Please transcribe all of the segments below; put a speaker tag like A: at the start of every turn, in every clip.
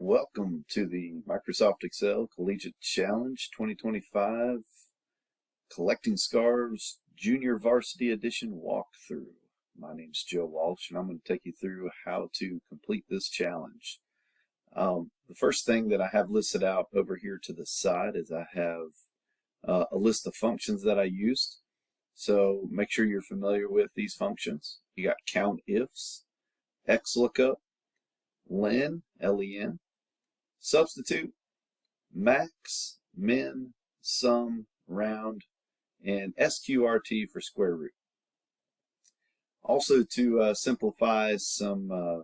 A: Welcome to the Microsoft Excel Collegiate Challenge 2025 Collecting Scarves Junior Varsity Edition walkthrough. My name's Joe Walsh and I'm going to take you through how to complete this challenge. The first thing that I have listed out over here to the side is I have a list of functions that I used. So make sure you're familiar with these functions. You got COUNTIFS, XLOOKUP, LEN, L-E-N, substitute, max, min, sum, round, and SQRT for square root. Also to simplify some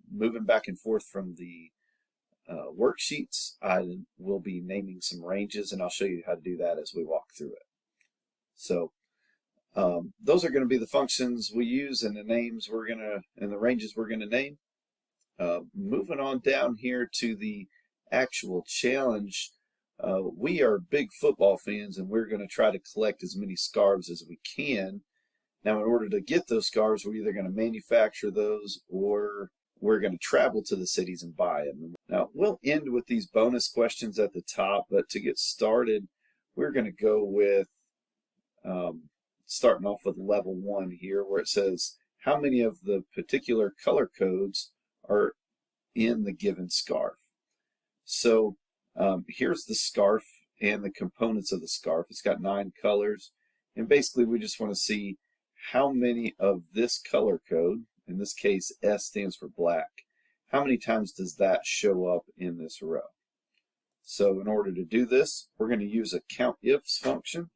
A: moving back and forth from the worksheets, I will be naming some ranges, and I'll show you how to do that as we walk through it. So those are going to be the functions we use and the names we're going to, and the ranges we're going to name. Moving on down here to the actual challenge, we are big football fans and we're going to try to collect as many scarves as we can. Now, in order to get those scarves, we're either going to manufacture those or we're going to travel to the cities and buy them. Now, we'll end with these bonus questions at the top, but to get started, we're going to go with starting off with level 1 here, where it says how many of the particular color codes are in the given scarf. So here's the scarf and the components of the scarf. It's got 9 colors, and basically we just want to see how many of this color code, in this case S stands for black, how many times does that show up in this row. So in order to do this, we're going to use a COUNTIFS function.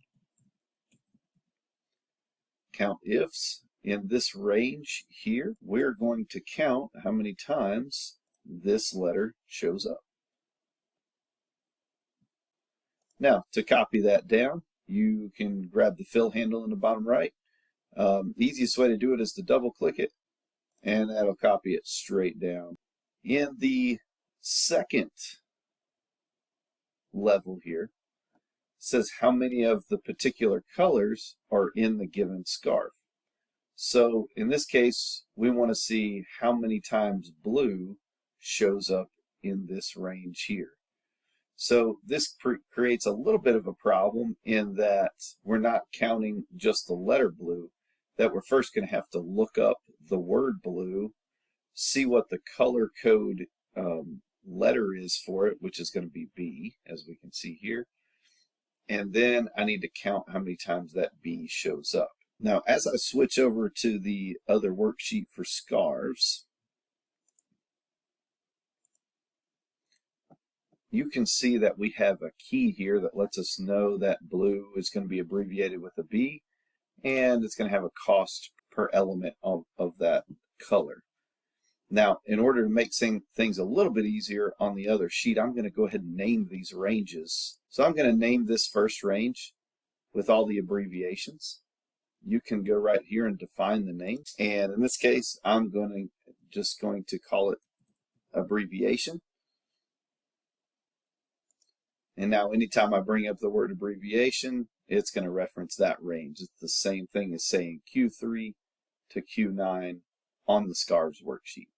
A: COUNTIFS. In this range here, we're going to count how many times this letter shows up. Now, to copy that down, you can grab the fill handle in the bottom right. The easiest way to do it is to double click it, and that'll copy it straight down. In the second level here, it says how many of the particular colors are in the given scarf. So in this case, we want to see how many times blue shows up in this range here. So this creates a little bit of a problem in that we're not counting just the letter blue, that we're first going to have to look up the word blue, see what the color code letter is for it, which is going to be B, as we can see here. And then I need to count how many times that B shows up. Now, as I switch over to the other worksheet for scarves, you can see that we have a key here that lets us know that blue is going to be abbreviated with a B, and it's going to have a cost per element of that color. Now, in order to make things a little bit easier on the other sheet, I'm going to go ahead and name these ranges. So I'm going to name this first range with all the abbreviations. You can go right here and define the name. And in this case, I'm just going to call it abbreviation. And now anytime I bring up the word abbreviation, it's going to reference that range. It's the same thing as saying Q3 to Q9 on the Scarves worksheet.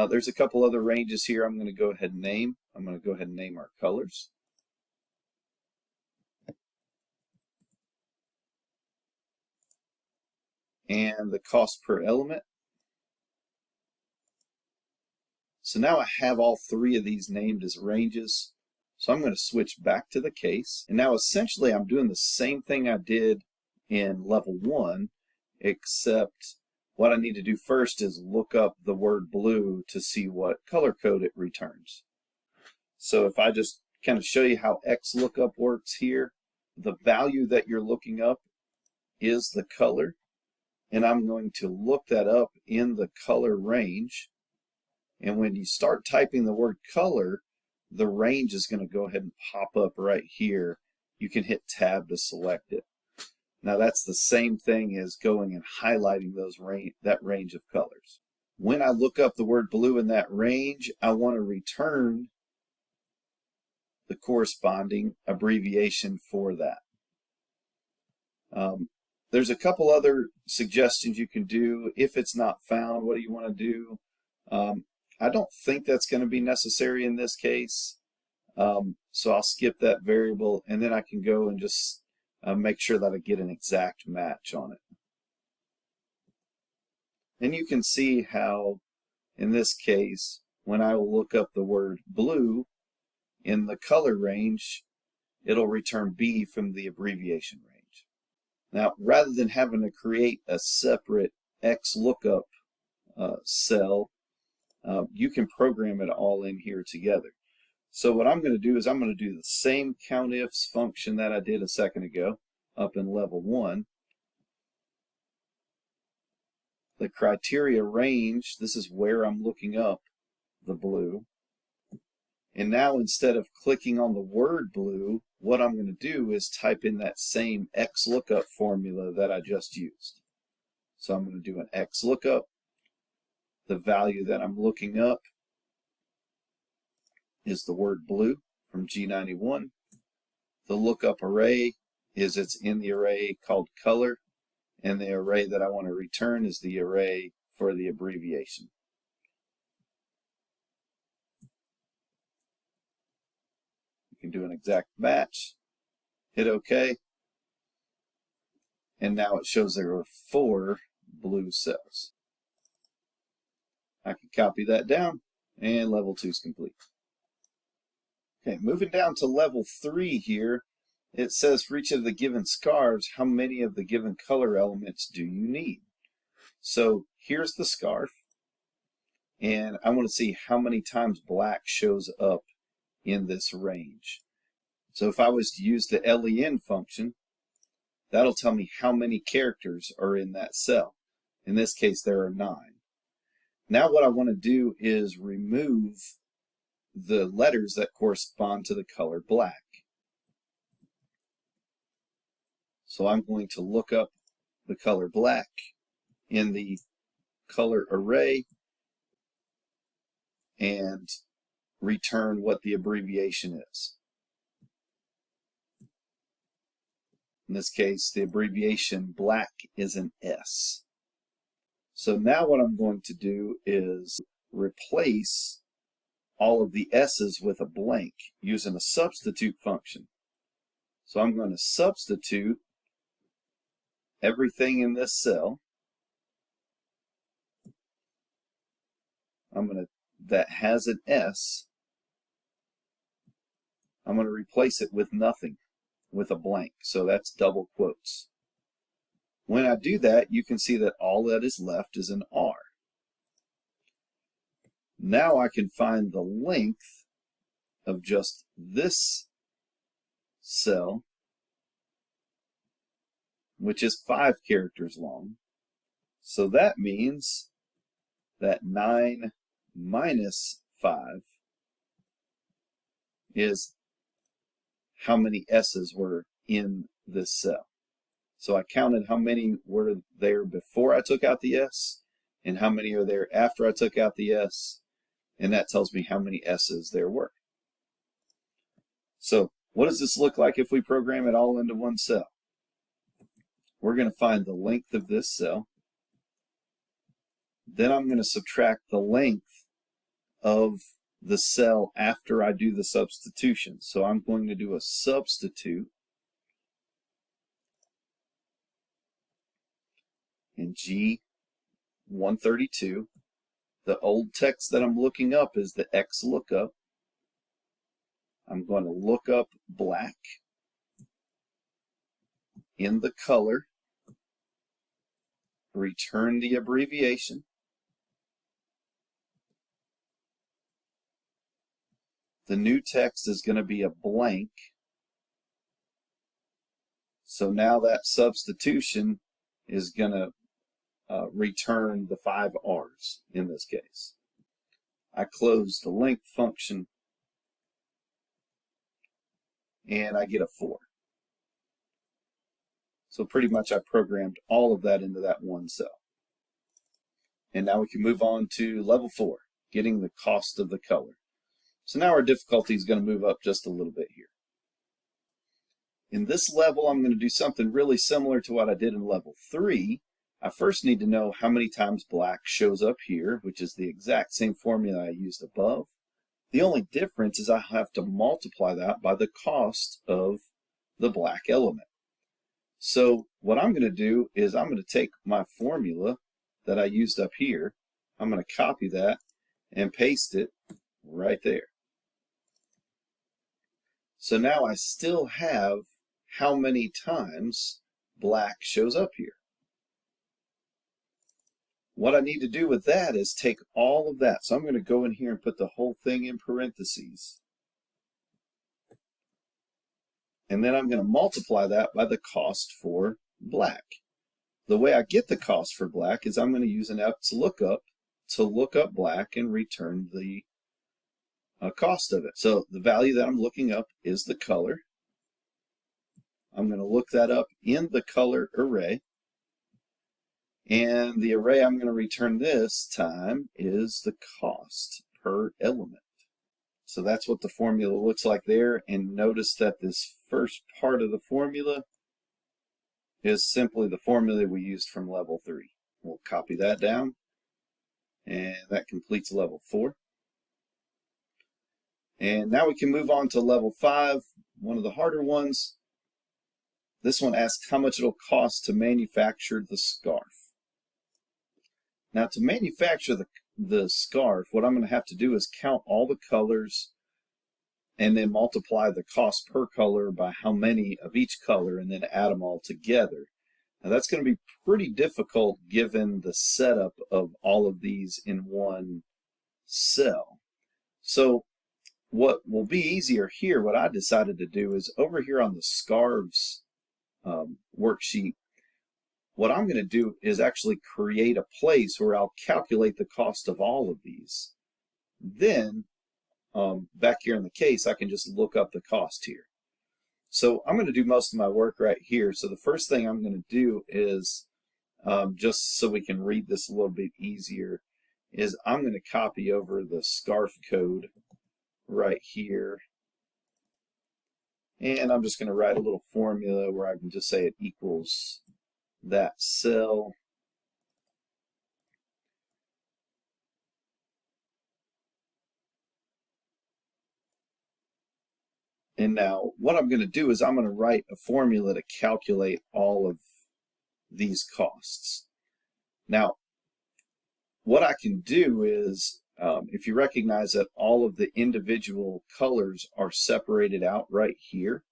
A: There's a couple other ranges here I'm going to go ahead and name. I'm going to go ahead and name our colors. And the cost per element. So now I have all 3 of these named as ranges. So I'm going to switch back to the case. And now essentially I'm doing the same thing I did in level 1, except what I need to do first is look up the word blue to see what color code it returns. So if I just kind of show you how XLOOKUP works here, the value that you're looking up is the color. And I'm going to look that up in the color range. And when you start typing the word color, the range is going to go ahead and pop up right here. You can hit tab to select it. Now that's the same thing as going and highlighting that range of colors. When I look up the word blue in that range, I want to return the corresponding abbreviation for that. There's a couple other suggestions you can do. If it's not found, what do you want to do? I don't think that's going to be necessary in this case. So I'll skip that variable, and then I can go and just make sure that I get an exact match on it. And you can see how, in this case, when I will look up the word blue in the color range, it'll return B from the abbreviation range. Now, rather than having to create a separate XLOOKUP cell, you can program it all in here together. So what I'm going to do is I'm going to do the same COUNTIFS function that I did a second ago up in level 1. The criteria range, this is where I'm looking up the blue. And now instead of clicking on the word blue, what I'm going to do is type in that same XLOOKUP formula that I just used. So I'm going to do an XLOOKUP. The value that I'm looking up is the word blue from G91. The lookup array is it's in the array called color, and the array that I want to return is the array for the abbreviation. You can do an exact match, hit OK, and now it shows there are 4 blue cells. I can copy that down, and level 2 is complete. Okay, moving down to level 3 here, it says for each of the given scarves, how many of the given color elements do you need? So here's the scarf, and I want to see how many times black shows up in this range. So if I was to use the LEN function, that'll tell me how many characters are in that cell. In this case, there are 9. Now what I want to do is remove the letters that correspond to the color black. So I'm going to look up the color black in the color array and return what the abbreviation is. In this case, the abbreviation black is an S. So now what I'm going to do is replace all of the S's with a blank using a substitute function. So I'm going to substitute everything in this cell. That has an S, I'm going to replace it with nothing, with a blank. So that's double quotes. When I do that, you can see that all that is left is an R. Now I can find the length of just this cell, which is 5 characters long. So that means that 9 minus 5 is how many S's were in this cell. So I counted how many were there before I took out the S and how many are there after I took out the S, and that tells me how many S's there were. So what does this look like if we program it all into one cell? We're going to find the length of this cell. Then I'm going to subtract the length of the cell after I do the substitution. So I'm going to do a substitute in G132. The old text that I'm looking up is the XLOOKUP. I'm going to look up black in the color, return the abbreviation, the new text is going to be a blank, so now that substitution is going to return the 5 R's in this case. I close the length function and I get a 4. So pretty much I programmed all of that into that one cell. And now we can move on to level 4, getting the cost of the color. So now our difficulty is going to move up just a little bit here. In this level, I'm going to do something really similar to what I did in level 3, I first need to know how many times black shows up here, which is the exact same formula I used above. The only difference is I have to multiply that by the cost of the black element. So what I'm going to do is I'm going to take my formula that I used up here, I'm going to copy that and paste it right there. So now I still have how many times black shows up here. What I need to do with that is take all of that. So I'm going to go in here and put the whole thing in parentheses. And then I'm going to multiply that by the cost for black. The way I get the cost for black is I'm going to use an XLOOKUP to look up black and return the cost of it. So the value that I'm looking up is the color. I'm going to look that up in the color array. And the array I'm going to return this time is the cost per element. So that's what the formula looks like there. And notice that this first part of the formula is simply the formula we used from level 3. We'll copy that down. And that completes level 4. And now we can move on to level 5, one of the harder ones. This one asks how much it'll cost to manufacture the scarf. Now to manufacture the scarf, what I'm going to have to do is count all the colors and then multiply the cost per color by how many of each color and then add them all together. Now that's going to be pretty difficult given the setup of all of these in one cell. So what will be easier here, what I decided to do is over here on the Scarves worksheet, what I'm going to do is actually create a place where I'll calculate the cost of all of these. Then, back here in the case, I can just look up the cost here. So I'm going to do most of my work right here. So the first thing I'm going to do is, just so we can read this a little bit easier, is I'm going to copy over the scarf code right here. And I'm just going to write a little formula where I can just say it equals that cell. And now what I'm going to do is I'm going to write a formula to calculate all of these costs. Now, what I can do is, if you recognize that all of the individual colors are separated out right here,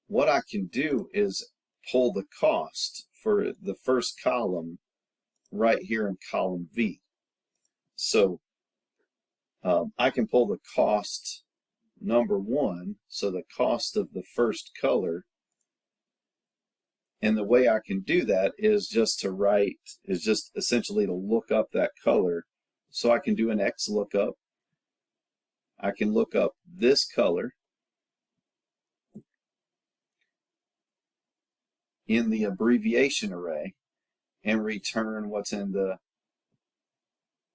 A: what I can do is pull the cost for the first column right here in column V. So I can pull the cost number 1, so the cost of the first color, and the way I can do that is just to write, is just essentially to look up that color. So I can do an XLOOKUP. I can look up this color in the abbreviation array and return what's in the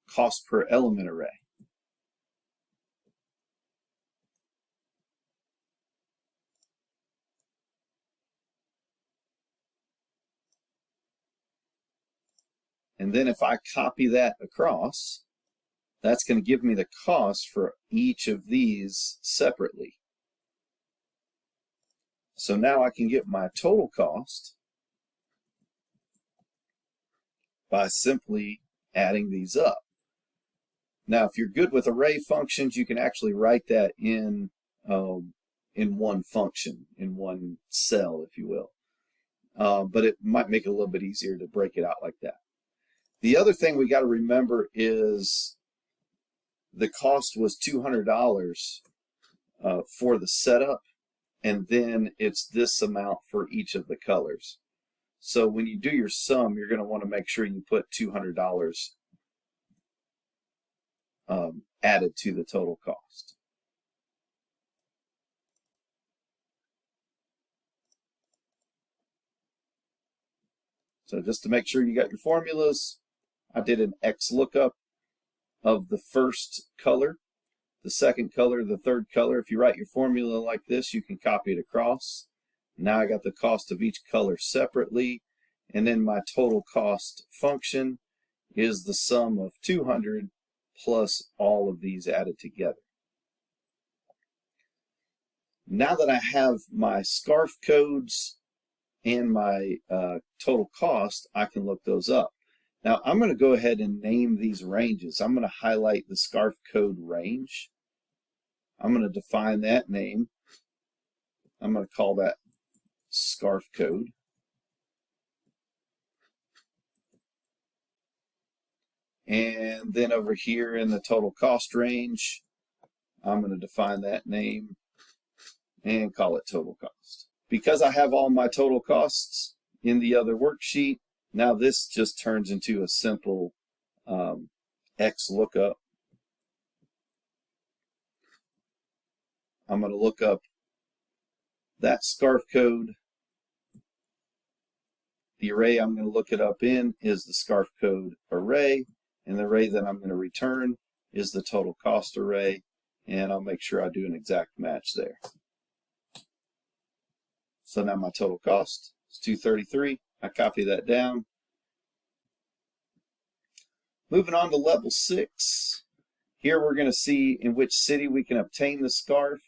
A: cost per element array. And then if I copy that across, that's going to give me the cost for each of these separately. So now I can get my total cost by simply adding these up. Now, if you're good with array functions, you can actually write that in one function, in one cell, if you will. But it might make it a little bit easier to break it out like that. The other thing we got to remember is the cost was $200 for the setup, and then it's this amount for each of the colors. So when you do your sum, you're going to want to make sure you put $200 added to the total cost. So just to make sure you got your formulas, I did an XLOOKUP of the first color, the second color, the third color. If you write your formula like this, you can copy it across. Now I got the cost of each color separately, and then my total cost function is the sum of 200 plus all of these added together. Now that I have my scarf codes and my total cost, I can look those up. Now I'm going to go ahead and name these ranges. I'm going to highlight the scarf code range. I'm going to define that name. I'm going to call that scarf code. And then over here in the total cost range, I'm going to define that name and call it total cost. Because I have all my total costs in the other worksheet, now this just turns into a simple XLOOKUP. I'm going to look up that scarf code. The array I'm going to look it up in is the scarf code array, and the array that I'm going to return is the total cost array, and I'll make sure I do an exact match there. So now my total cost is $233. I copy that down. Moving on to level 6. Here we're going to see in which city we can obtain the scarf.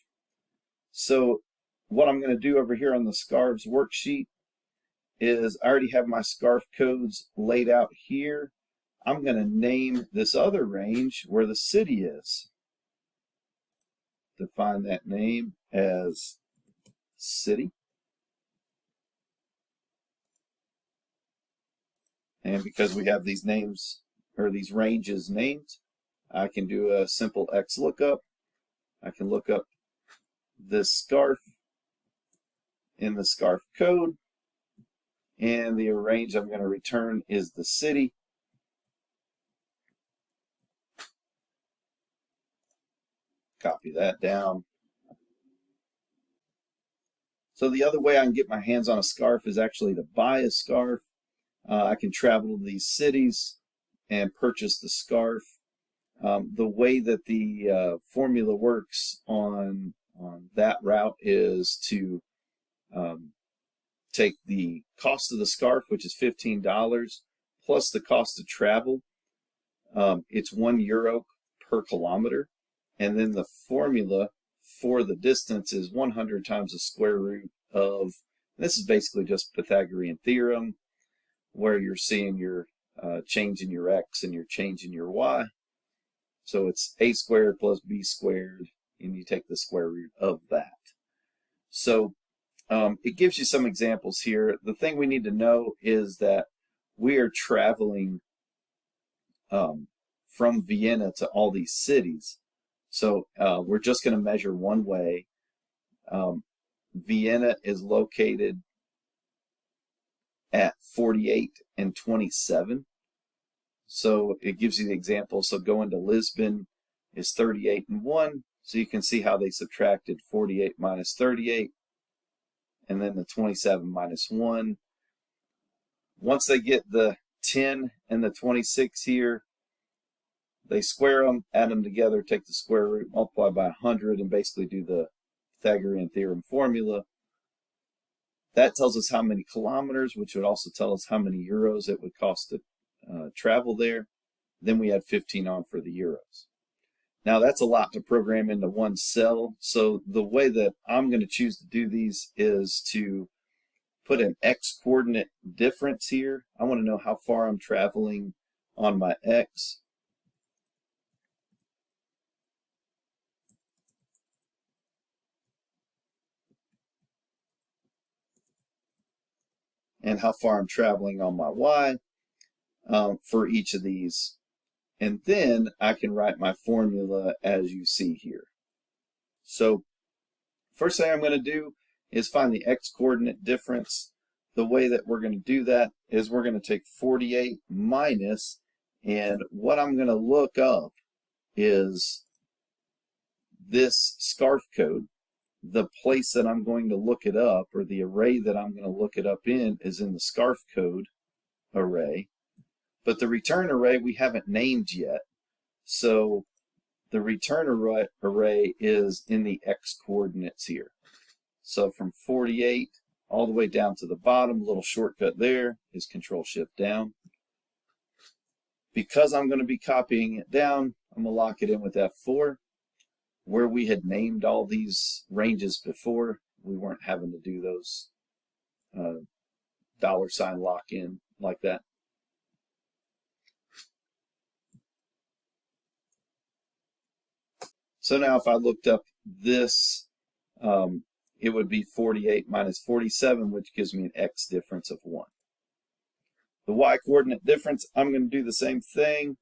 A: So what I'm going to do over here on the Scarves worksheet is I already have my scarf codes laid out here. I'm going to name this other range where the city is. Define that name as city. And because we have these names, or these ranges named, I can do a simple XLOOKUP. I can look up this scarf in the scarf code, and the range I'm going to return is the city. Copy that down. So the other way I can get my hands on a scarf is actually to buy a scarf. I can travel to these cities and purchase the scarf. The way that the formula works on that route is to take the cost of the scarf, which is $15, plus the cost of travel. It's €1 per kilometer. And then the formula for the distance is 100 times the square root of, this is basically just Pythagorean theorem, where you're seeing your change in your x and your change in your y. So it's a squared plus b squared, and you take the square root of that. So it gives you some examples here. The thing we need to know is that we are traveling from Vienna to all these cities. So we're just going to measure one way. Vienna is located at 48 and 27. So it gives you the example. So going to Lisbon is 38 and 1. So you can see how they subtracted 48 minus 38, and then the 27 minus 1. Once they get the 10 and the 26 here, they square them, add them together, take the square root, multiply by 100, and basically do the Pythagorean theorem formula. That tells us how many kilometers, which would also tell us how many euros it would cost to travel there. Then we add 15 on for the euros. Now that's a lot to program into one cell. So the way that I'm going to choose to do these is to put an x coordinate difference here. I want to know how far I'm traveling on my x. And how far I'm traveling on my y for each of these. And then I can write my formula as you see here. So first thing I'm going to do is find the x-coordinate difference. The way that we're going to do that is we're going to take 48 minus, and what I'm going to look up is this scarf code. The place that I'm going to look it up, or the array that I'm going to look it up in, is in the scarf code array. But the return array we haven't named yet. So the return array is in the x coordinates here. So from 48 all the way down to the bottom. A little shortcut there is Control-Shift down. Because I'm going to be copying it down, I'm going to lock it in with F4. Where we had named all these ranges before, we weren't having to do those $ lock in like that. So now if I looked up this, it would be 48 minus 47, which gives me an X difference of 1. The Y coordinate difference, I'm going to do the same thing.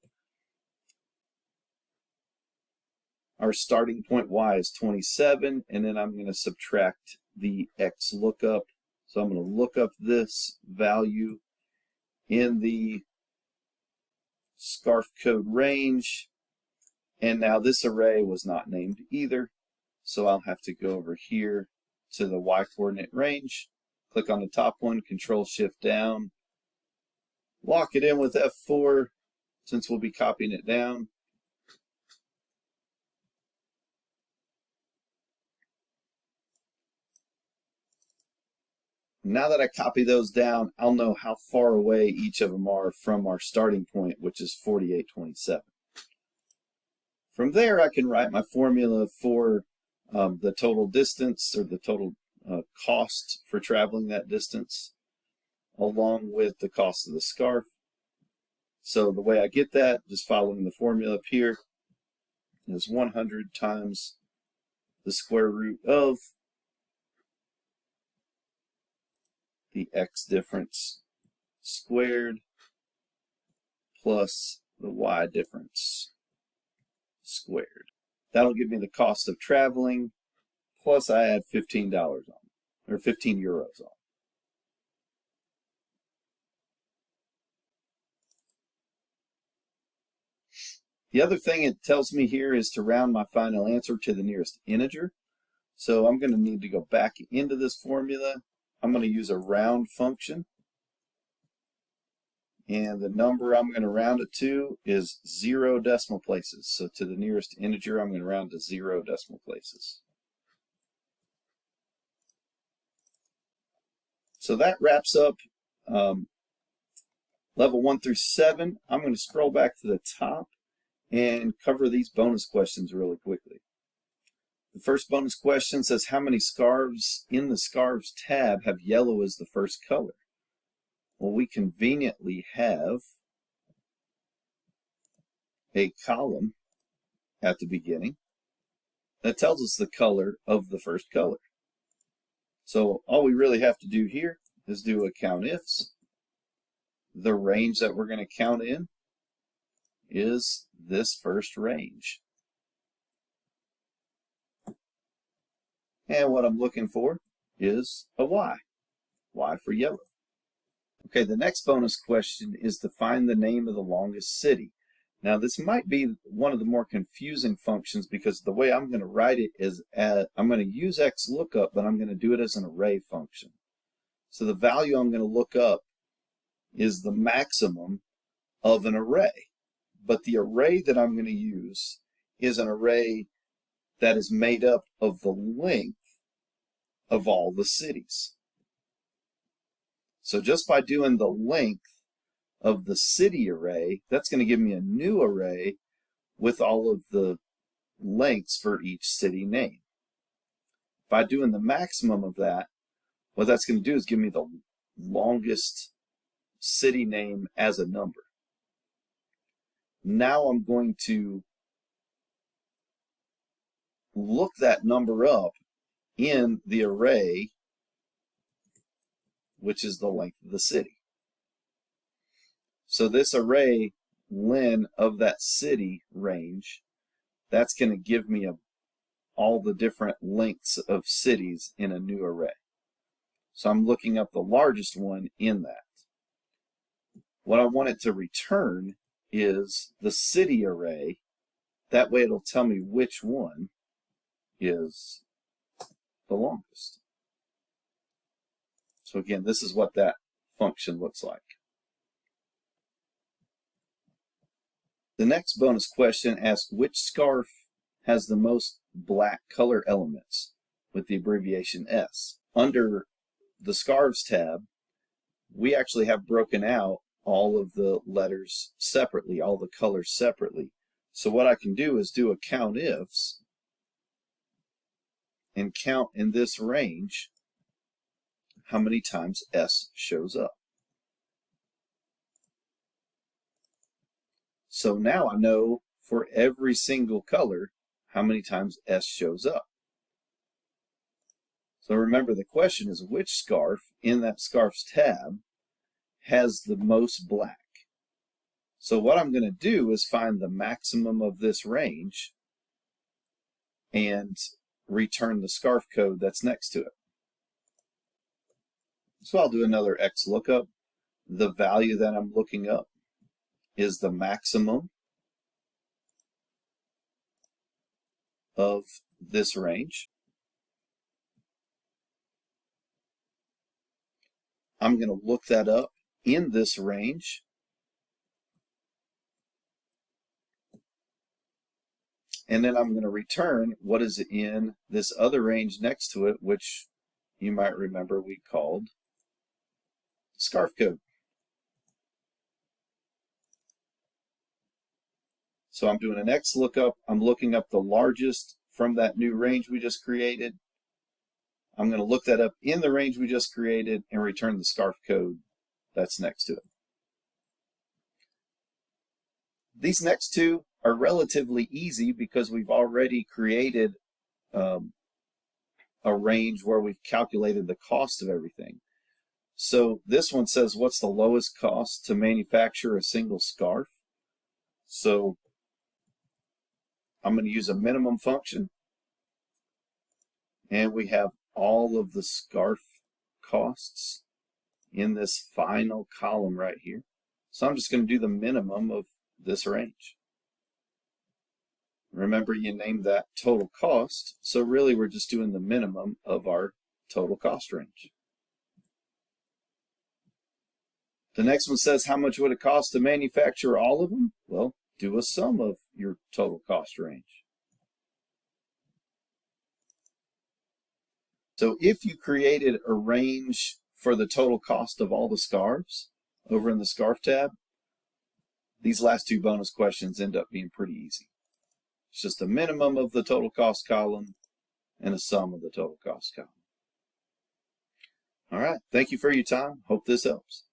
A: Our starting point Y is 27, and then I'm going to subtract the XLOOKUP. So I'm going to look up this value in the scarf code range. And now this array was not named either. So I'll have to go over here to the Y coordinate range, click on the top one, Control-Shift down, lock it in with F4 since we'll be copying it down. Now that I copy those down, I'll know how far away each of them are from our starting point, which is 48.27. From there, I can write my formula for the total distance, or the total cost for traveling that distance, along with the cost of the scarf. So the way I get that, just following the formula up here, is 100 times the square root of the X difference squared plus the Y difference squared. That'll give me the cost of traveling, plus I add $15 on, or 15 euros on. The other thing it tells me here is to round my final answer to the nearest integer. So I'm going to need to go back into this formula. I'm going to use a round function. And the number I'm going to round it to is 0 decimal places. So to the nearest integer, I'm going to round to 0 decimal places. So that wraps up level 1 through 7. I'm going to scroll back to the top and cover these bonus questions really quickly. The first bonus question says, how many scarves in the Scarves tab have yellow as the first color? Well, we conveniently have a column at the beginning that tells us the color of the first color. So all we really have to do here is do a COUNTIFS. The range that we're going to count in is this first range. And what I'm looking for is a Y. Y for yellow. Okay, the next bonus question is to find the name of the longest city. Now this might be one of the more confusing functions because the way I'm going to write it is I'm going to use XLOOKUP, but I'm going to do it as an array function. So the value I'm going to look up is the maximum of an array. But the array that I'm going to use is an array that is made up of the length of all the cities. So just by doing the length of the city array, that's going to give me a new array with all of the lengths for each city name. By doing the maximum of that, what that's going to do is give me the longest city name as a number. Now I'm going to look that number up in the array, which is the length of the city. So this array, len of that city range, that's going to give me all the different lengths of cities in a new array. So I'm looking up the largest one in that. What I want it to return is the city array. That way it'll tell me which one is the longest. So again, this is what that function looks like. The next bonus question asks which scarf has the most black color elements with the abbreviation S. Under the Scarves tab, we actually have broken out all of the letters separately, all the colors separately. So what I can do is do a COUNTIFS and count in this range how many times S shows up. So now I know for every single color how many times S shows up. So remember, the question is which scarf in that Scarves tab has the most black. So what I'm going to do is find the maximum of this range and return the scarf code that's next to it. So I'll do another XLOOKUP. The value that I'm looking up is the maximum of this range. I'm going to look that up in this range. And then I'm going to return what is in this other range next to it, which you might remember we called scarf code. So I'm doing an XLOOKUP. I'm looking up the largest from that new range we just created. I'm going to look that up in the range we just created and return the scarf code that's next to it. These next two are relatively easy because we've already created a range where we've calculated the cost of everything. So this one says, what's the lowest cost to manufacture a single scarf? So I'm going to use a minimum function, and we have all of the scarf costs in this final column right here. So I'm just going to do the minimum of this range. Remember, you named that total cost, so really we're just doing the minimum of our total cost range. The next one says, how much would it cost to manufacture all of them? Well, do a sum of your total cost range. So if you created a range for the total cost of all the scarves over in the Scarf tab, these last two bonus questions end up being pretty easy. It's just a minimum of the total cost column and a sum of the total cost column. All right, thank you for your time. Hope this helps.